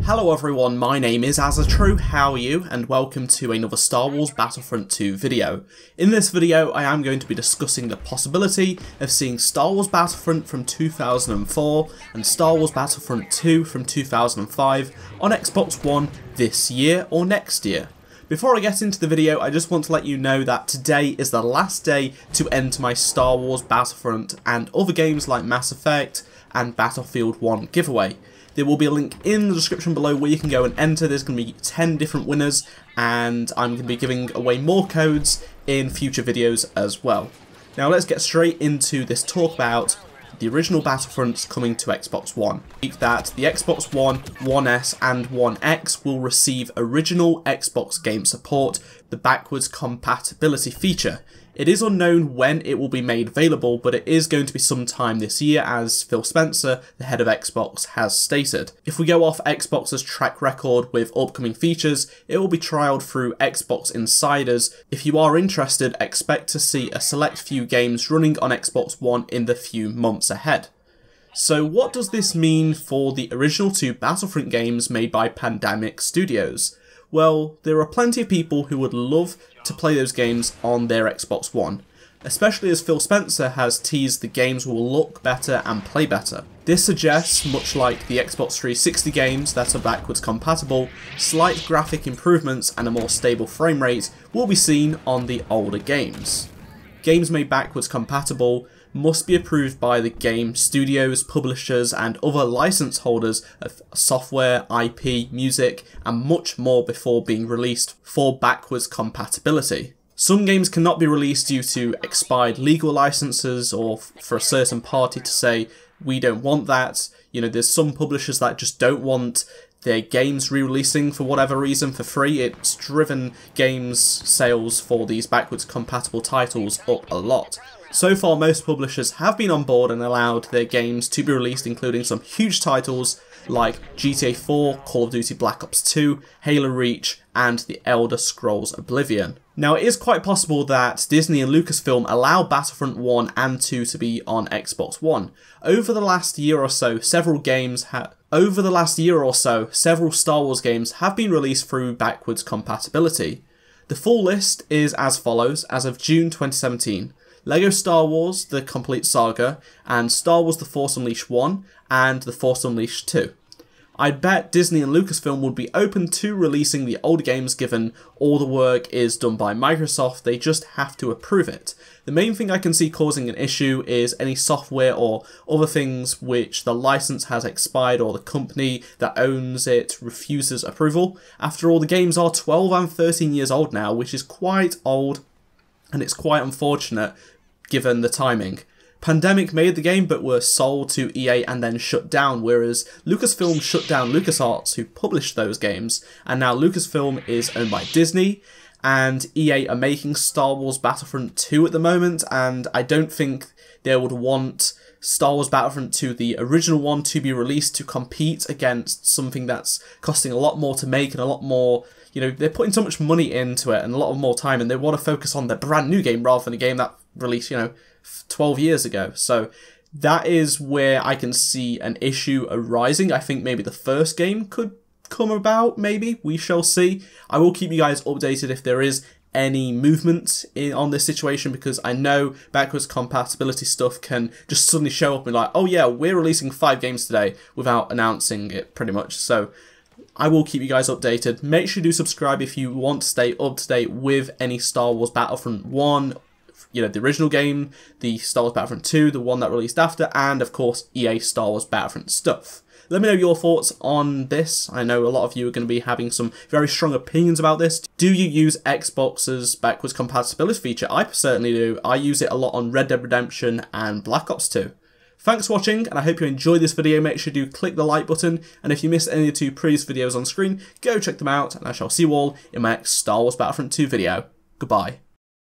Hello everyone, my name is AZZATRU, how are you? And welcome to another Star Wars Battlefront 2 video. In this video I am going to be discussing the possibility of seeing Star Wars Battlefront from 2004 and Star Wars Battlefront 2 from 2005 on Xbox One this year or next year. Before I get into the video, I just want to let you know that today is the last day to enter my Star Wars Battlefront and other games like Mass Effect and Battlefield 1 giveaway. There will be a link in the description below where you can go and enter. There's going to be 10 different winners, and I'm going to be giving away more codes in future videos as well. Now let's get straight into this talk about the original Battlefronts coming to Xbox One. That the Xbox One, One S and One X will receive original Xbox game support, the backwards compatibility feature. It is unknown when it will be made available, but it is going to be sometime this year, as Phil Spencer, the head of Xbox, has stated. If we go off Xbox's track record with upcoming features, it will be trialled through Xbox Insiders. If you are interested, expect to see a select few games running on Xbox One in the few months ahead. So what does this mean for the original two Battlefront games made by Pandemic Studios? Well, there are plenty of people who would love to play those games on their Xbox One, especially as Phil Spencer has teased the games will look better and play better. This suggests, much like the Xbox 360 games that are backwards compatible, slight graphic improvements and a more stable frame rate will be seen on the older games. Games made backwards compatible must be approved by the game studios, publishers and other license holders of software, IP, music and much more before being released for backwards compatibility. Some games cannot be released due to expired legal licenses or for a certain party to say, we don't want that. You know, there's some publishers that just don't want their games re-releasing for whatever reason for free. It's driven games sales for these backwards compatible titles up a lot. So far, most publishers have been on board and allowed their games to be released, including some huge titles like GTA 4, Call of Duty Black Ops 2, Halo Reach, and The Elder Scrolls Oblivion. Now, it is quite possible that Disney and Lucasfilm allow Battlefront 1 and 2 to be on Xbox One. Over the last year or so, several Star Wars games have been released through backwards compatibility. The full list is as follows as of June 2017. LEGO Star Wars The Complete Saga, and Star Wars The Force Unleashed 1 and The Force Unleashed 2. I'd bet Disney and Lucasfilm would be open to releasing the older games given all the work is done by Microsoft, they just have to approve it. The main thing I can see causing an issue is any software or other things which the license has expired or the company that owns it refuses approval. After all, the games are 12 and 13 years old now, which is quite old. And it's quite unfortunate given the timing. Pandemic made the game but were sold to EA and then shut down, whereas Lucasfilm shut down LucasArts, who published those games, and now Lucasfilm is owned by Disney, and EA are making Star Wars Battlefront 2 at the moment, and I don't think they would want Star Wars Battlefront 2, the original one, to be released to compete against something that's costing a lot more to make and a lot more, you know, they're putting so much money into it and a lot more time, and they want to focus on their brand new game rather than a game that released, you know, 12 years ago. So that is where I can see an issue arising. I think maybe the first game could come about, maybe. We shall see. I will keep you guys updated if there is any movement on this situation, because I know backwards compatibility stuff can just suddenly show up and be like, oh yeah, we're releasing 5 games today without announcing it, pretty much. So I will keep you guys updated. Make sure you do subscribe if you want to stay up to date with any Star Wars Battlefront 1, you know, the original game, the Star Wars Battlefront 2, the one that released after, and of course EA Star Wars Battlefront stuff. Let me know your thoughts on this. I know a lot of you are going to be having some very strong opinions about this. Do you use Xbox's backwards compatibility feature? I certainly do. I use it a lot on Red Dead Redemption and Black Ops 2. Thanks for watching, and I hope you enjoyed this video. Make sure to click the like button, and if you missed any of the 2 previous videos on screen, go check them out, and I shall see you all in my next Star Wars Battlefront 2 video. Goodbye.